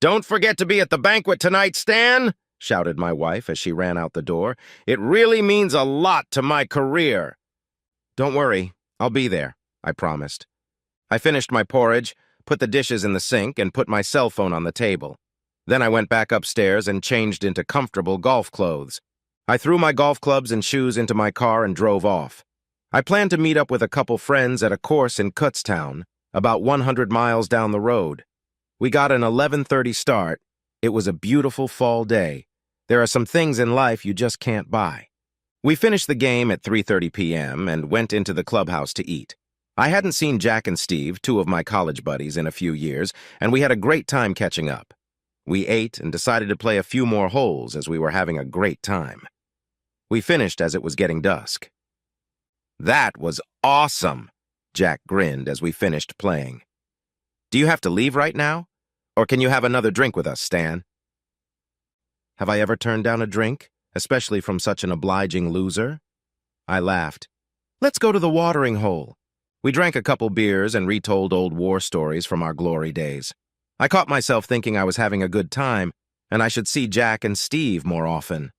"Don't forget to be at the banquet tonight, Stan!" shouted my wife as she ran out the door. "It really means a lot to my career." "Don't worry, I'll be there," I promised. I finished my porridge, put the dishes in the sink, and put my cell phone on the table. Then I went back upstairs and changed into comfortable golf clothes. I threw my golf clubs and shoes into my car and drove off. I planned to meet up with a couple friends at a course in Kutztown, about 100 miles down the road. We got an 11:30 start. It was a beautiful fall day. There are some things in life you just can't buy. We finished the game at 3:30 p.m. and went into the clubhouse to eat. I hadn't seen Jack and Steve, two of my college buddies, in a few years, and we had a great time catching up. We ate and decided to play a few more holes as we were having a great time. We finished as it was getting dusk. "That was awesome," Jack grinned as we finished playing. "Do you have to leave right now? Or can you have another drink with us, Stan?" Have I ever turned down a drink, especially from such an obliging loser? I laughed. "Let's go to the watering hole." We drank a couple beers and retold old war stories from our glory days. I caught myself thinking I was having a good time, and I should see Jack and Steve more often.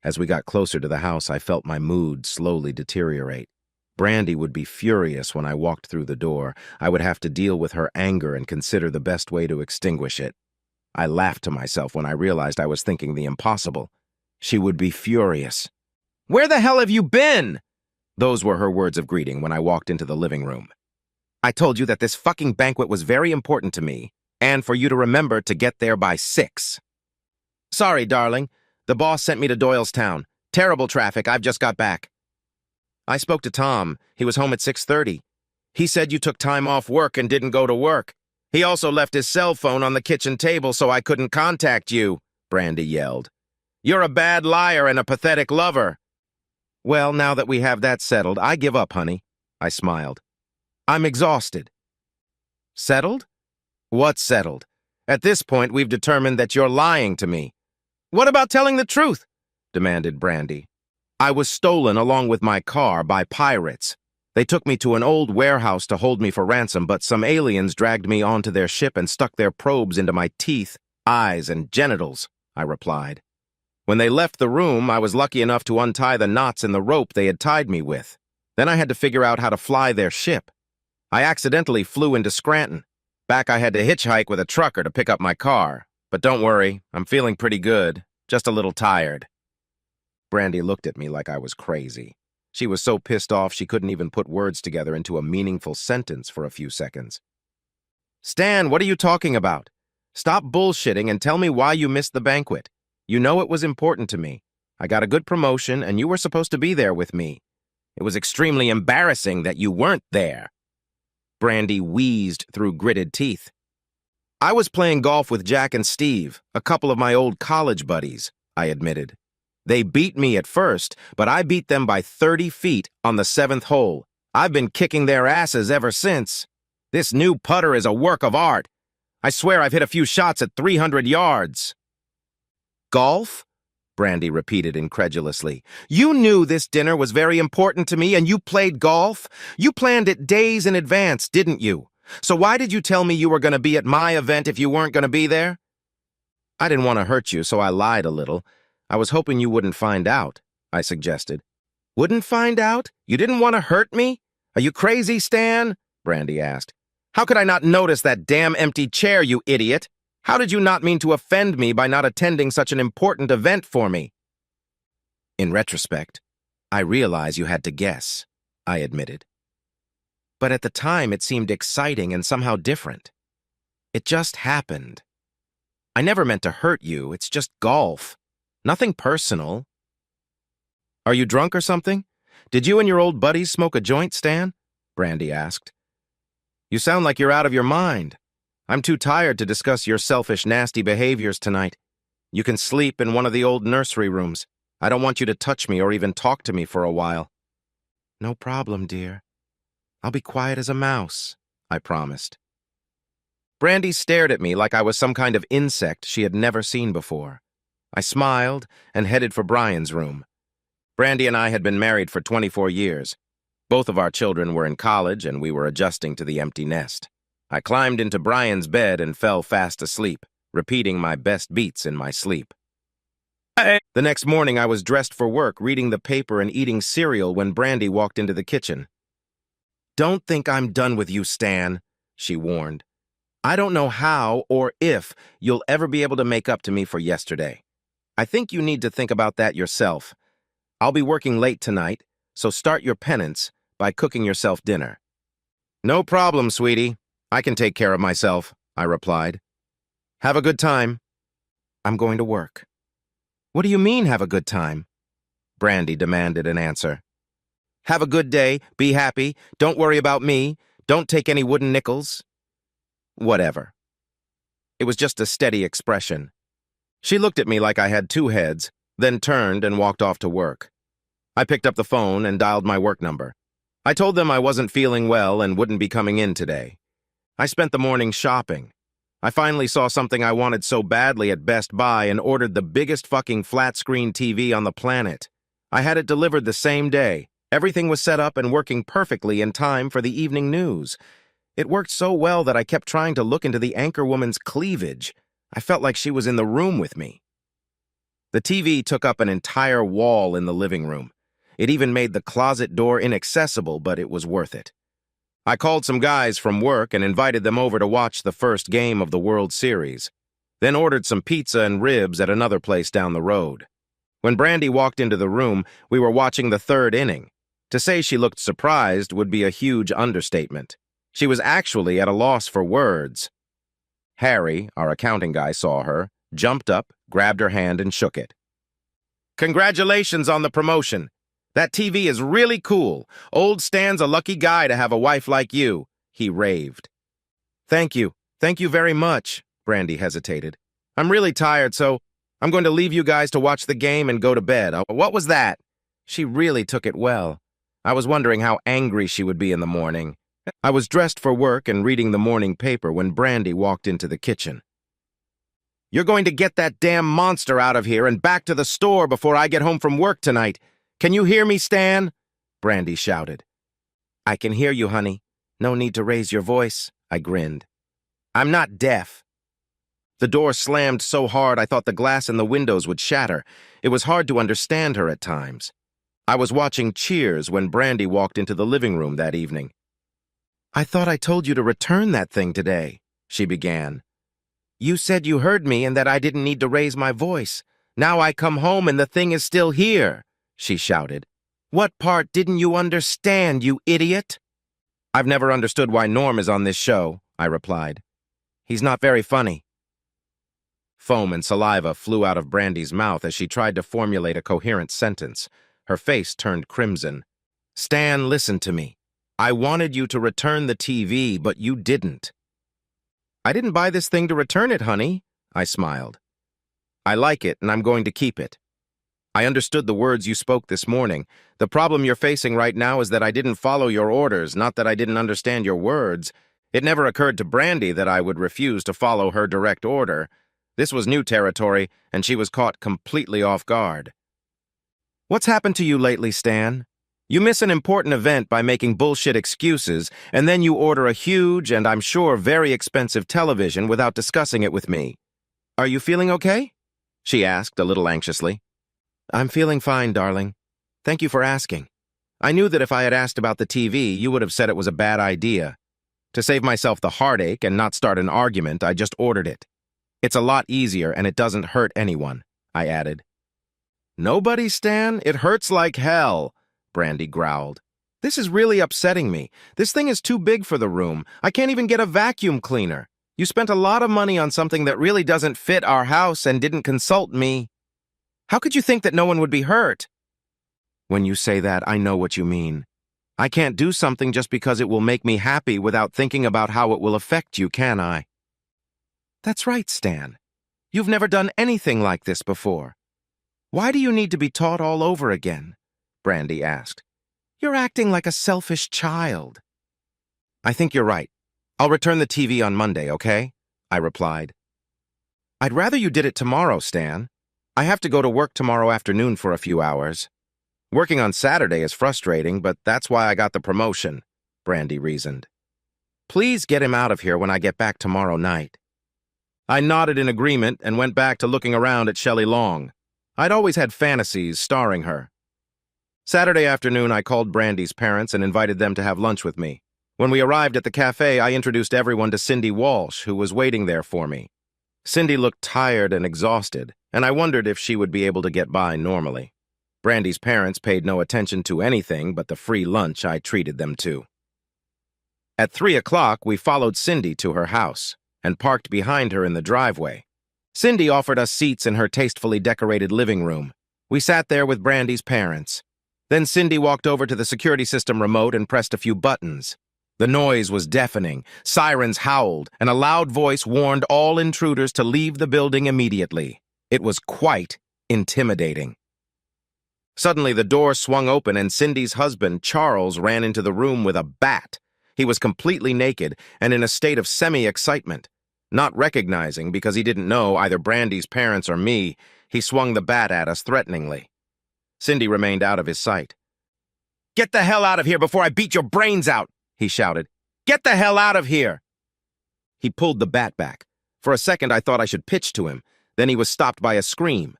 As we got closer to the house, I felt my mood slowly deteriorate. Brandy would be furious when I walked through the door. I would have to deal with her anger and consider the best way to extinguish it. I laughed to myself when I realized I was thinking the impossible. She would be furious. "Where the hell have you been?" Those were her words of greeting when I walked into the living room. "I told you that this fucking banquet was very important to me, and for you to remember to get there by 6. "Sorry, darling. The boss sent me to Doylestown. Terrible traffic. I've just got back." "I spoke to Tom. He was home at 6:30. He said you took time off work and didn't go to work. He also left his cell phone on the kitchen table so I couldn't contact you," Brandy yelled. "You're a bad liar and a pathetic lover." "Well, now that we have that settled, I give up, honey," I smiled. "I'm exhausted." "Settled? What's settled? At this point, we've determined that you're lying to me." "What about telling the truth?" demanded Brandy. "I was stolen along with my car by pirates. They took me to an old warehouse to hold me for ransom, but some aliens dragged me onto their ship and stuck their probes into my teeth, eyes, and genitals," I replied. "When they left the room, I was lucky enough to untie the knots in the rope they had tied me with. Then I had to figure out how to fly their ship. I accidentally flew into Scranton. Back I had to hitchhike with a trucker to pick up my car. But don't worry, I'm feeling pretty good, just a little tired." Brandy looked at me like I was crazy. She was so pissed off she couldn't even put words together into a meaningful sentence for a few seconds. "Stan, what are you talking about? Stop bullshitting and tell me why you missed the banquet. You know it was important to me. I got a good promotion, and you were supposed to be there with me. It was extremely embarrassing that you weren't there." Brandy wheezed through gritted teeth. "I was playing golf with Jack and Steve, a couple of my old college buddies," I admitted. "They beat me at first, but I beat them by 30 feet on the 7th hole. I've been kicking their asses ever since. This new putter is a work of art. I swear I've hit a few shots at 300 yards. "Golf?" Brandy repeated incredulously. "You knew this dinner was very important to me and you played golf? You planned it days in advance, didn't you? So why did you tell me you were going to be at my event if you weren't going to be there?" "I didn't want to hurt you, so I lied a little. I was hoping you wouldn't find out," I suggested. "Wouldn't find out? You didn't want to hurt me? Are you crazy, Stan?" Brandy asked. "How could I not notice that damn empty chair, you idiot? How did you not mean to offend me by not attending such an important event for me?" "In retrospect, I realize you had to guess," I admitted. "But at the time it seemed exciting and somehow different. It just happened. I never meant to hurt you, it's just golf. Nothing personal." "Are you drunk or something? Did you and your old buddies smoke a joint, Stan?" Brandy asked. "You sound like you're out of your mind. I'm too tired to discuss your selfish, nasty behaviors tonight. You can sleep in one of the old nursery rooms. I don't want you to touch me or even talk to me for a while." "No problem, dear. I'll be quiet as a mouse," I promised. Brandy stared at me like I was some kind of insect she had never seen before. I smiled and headed for Brian's room. Brandy and I had been married for 24 years. Both of our children were in college and we were adjusting to the empty nest. I climbed into Brian's bed and fell fast asleep. repeating my best beats in my sleep. The next morning, I was dressed for work, reading the paper and eating cereal when Brandy walked into the kitchen. "Don't think I'm done with you, Stan," she warned. "I don't know how or if you'll ever be able to make up to me for yesterday. I think you need to think about that yourself. I'll be working late tonight, so start your penance by cooking yourself dinner." "No problem, sweetie. I can take care of myself," I replied. "Have a good time." "I'm going to work." "What do you mean, have a good time?" Brandy demanded an answer. "Have a good day, be happy, don't worry about me, don't take any wooden nickels." Whatever. It was just a steady expression. She looked at me like I had two heads, then turned and walked off to work. I picked up the phone and dialed my work number. I told them I wasn't feeling well and wouldn't be coming in today. I spent the morning shopping. I finally saw something I wanted so badly at Best Buy and ordered the biggest fucking flat-screen TV on the planet. I had it delivered the same day. Everything was set up and working perfectly in time for the evening news. It worked so well that I kept trying to look into the anchorwoman's cleavage. I felt like she was in the room with me. The TV took up an entire wall in the living room. It even made the closet door inaccessible, but it was worth it. I called some guys from work and invited them over to watch the first game of the World Series, then ordered some pizza and ribs at another place down the road. When Brandy walked into the room, we were watching the third inning. To say she looked surprised would be a huge understatement. She was actually at a loss for words. Harry, our accounting guy, saw her, jumped up, grabbed her hand, and shook it. "Congratulations on the promotion. That TV is really cool. Old Stan's a lucky guy to have a wife like you," he raved. Thank you very much," Brandy hesitated. "I'm really tired, so I'm going to leave you guys to watch the game and go to bed." "What was that?" She really took it well. I was wondering how angry she would be in the morning. I was dressed for work and reading the morning paper when Brandy walked into the kitchen. "You're going to get that damn monster out of here and back to the store before I get home from work tonight. Can you hear me, Stan?" Brandy shouted. "I can hear you, honey. No need to raise your voice," I grinned. "I'm not deaf." The door slammed so hard I thought the glass in the windows would shatter. It was hard to understand her at times. I was watching Cheers when Brandy walked into the living room that evening. "I thought I told you to return that thing today," she began. "You said you heard me and that I didn't need to raise my voice. Now I come home and the thing is still here," she shouted. "What part didn't you understand, you idiot?" "I've never understood why Norm is on this show," I replied. "He's not very funny." Foam and saliva flew out of Brandy's mouth as she tried to formulate a coherent sentence. Her face turned crimson. "Stan, listen to me. I wanted you to return the TV, but you didn't." "I didn't buy this thing to return it, honey," I smiled. "I like it, and I'm going to keep it. I understood the words you spoke this morning. The problem you're facing right now is that I didn't follow your orders, not that I didn't understand your words. It never occurred to Brandy that I would refuse to follow her direct order. This was new territory, and she was caught completely off guard." "What's happened to you lately, Stan? You miss an important event by making bullshit excuses, and then you order a huge and I'm sure very expensive television without discussing it with me. Are you feeling okay?" she asked a little anxiously. "I'm feeling fine, darling. Thank you for asking. I knew that if I had asked about the TV, you would have said it was a bad idea. To save myself the heartache and not start an argument, I just ordered it. It's a lot easier and it doesn't hurt anyone," I added. "Nobody, Stan? It hurts like hell," Brandy growled. "This is really upsetting me. This thing is too big for the room. I can't even get a vacuum cleaner. You spent a lot of money on something that really doesn't fit our house and didn't consult me. How could you think that no one would be hurt?" "When you say that, I know what you mean. I can't do something just because it will make me happy without thinking about how it will affect you, can I?" "That's right, Stan. You've never done anything like this before. Why do you need to be taught all over again?" Brandy asked. "You're acting like a selfish child." "I think you're right. I'll return the TV on Monday, okay?" I replied. "I'd rather you did it tomorrow, Stan. I have to go to work tomorrow afternoon for a few hours. Working on Saturday is frustrating, but that's why I got the promotion," Brandy reasoned. "Please get him out of here when I get back tomorrow night." I nodded in agreement and went back to looking around at Shelley Long. I'd always had fantasies starring her. Saturday afternoon, I called Brandy's parents and invited them to have lunch with me. When we arrived at the cafe, I introduced everyone to Cindy Walsh, who was waiting there for me. Cindy looked tired and exhausted, and I wondered if she would be able to get by normally. Brandy's parents paid no attention to anything but the free lunch I treated them to. At 3 o'clock, we followed Cindy to her house and parked behind her in the driveway. Cindy offered us seats in her tastefully decorated living room. We sat there with Brandy's parents. Then Cindy walked over to the security system remote and pressed a few buttons. The noise was deafening, sirens howled, and a loud voice warned all intruders to leave the building immediately. It was quite intimidating. Suddenly, the door swung open and Cindy's husband, Charles, ran into the room with a bat. He was completely naked and in a state of semi-excitement. Not recognizing, because he didn't know either Brandy's parents or me, he swung the bat at us threateningly. Cindy remained out of his sight. "Get the hell out of here before I beat your brains out!" he shouted. "Get the hell out of here!" He pulled the bat back. For a second, I thought I should pitch to him. Then he was stopped by a scream.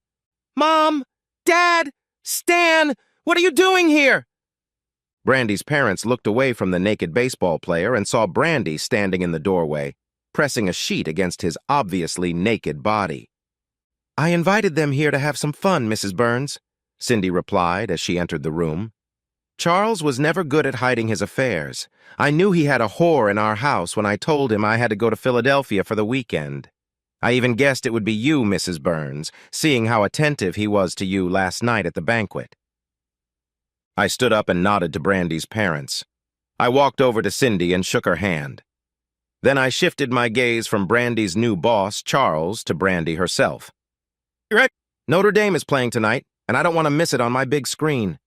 "Mom! Dad! Stan! What are you doing here?" Brandy's parents looked away from the naked baseball player and saw Brandy standing in the doorway, pressing a sheet against his obviously naked body. "I invited them here to have some fun, Mrs. Burns," Cindy replied as she entered the room. Charles was never good at hiding his affairs. I knew he had a whore in our house when I told him I had to go to Philadelphia for the weekend. I even guessed it would be you, Mrs. Burns, seeing how attentive he was to you last night at the banquet. I stood up and nodded to Brandy's parents. I walked over to Cindy and shook her hand. Then I shifted my gaze from Brandy's new boss, Charles, to Brandy herself. "You're right. Notre Dame is playing tonight, and I don't want to miss it on my big screen.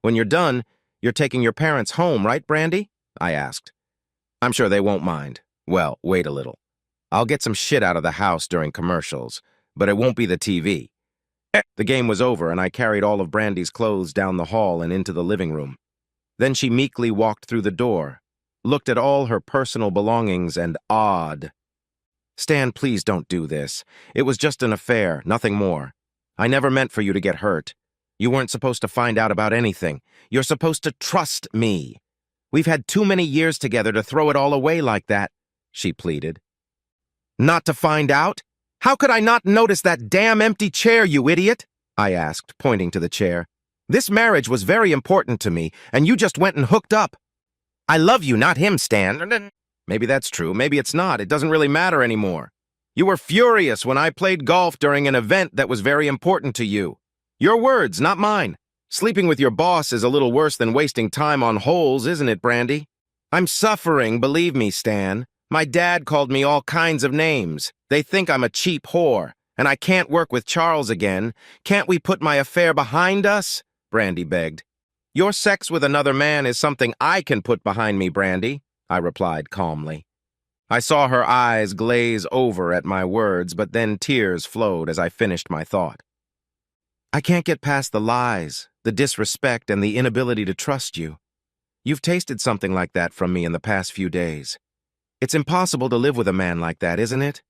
When you're done, you're taking your parents home, right, Brandy?" I asked. "I'm sure they won't mind. Well, wait a little. I'll get some shit out of the house during commercials, but it won't be the TV." The game was over, and I carried all of Brandy's clothes down the hall and into the living room. Then she meekly walked through the door, looked at all her personal belongings, and awed. "Stan, please don't do this. It was just an affair, nothing more. I never meant for you to get hurt. You weren't supposed to find out about anything. You're supposed to trust me. We've had too many years together to throw it all away like that," she pleaded. "Not to find out? How could I not notice that damn empty chair, you idiot?" I asked, pointing to the chair. "This marriage was very important to me, and you just went and hooked up." "I love you, not him, Stan." "Maybe that's true, maybe it's not. It doesn't really matter anymore. You were furious when I played golf during an event that was very important to you. Your words, not mine. Sleeping with your boss is a little worse than wasting time on holes, isn't it, Brandy? I'm suffering, believe me, Stan. My dad called me all kinds of names. They think I'm a cheap whore, and I can't work with Charles again. Can't we put my affair behind us?" Brandy begged. "Your sex with another man is something I can put behind me, Brandy," I replied calmly. I saw her eyes glaze over at my words, but then tears flowed as I finished my thought. "I can't get past the lies, the disrespect, and the inability to trust you. You've tasted something like that from me in the past few days. It's impossible to live with a man like that, isn't it?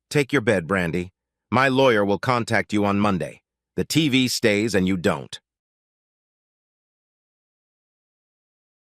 Take your bed, Brandy. My lawyer will contact you on Monday. The TV stays and you don't."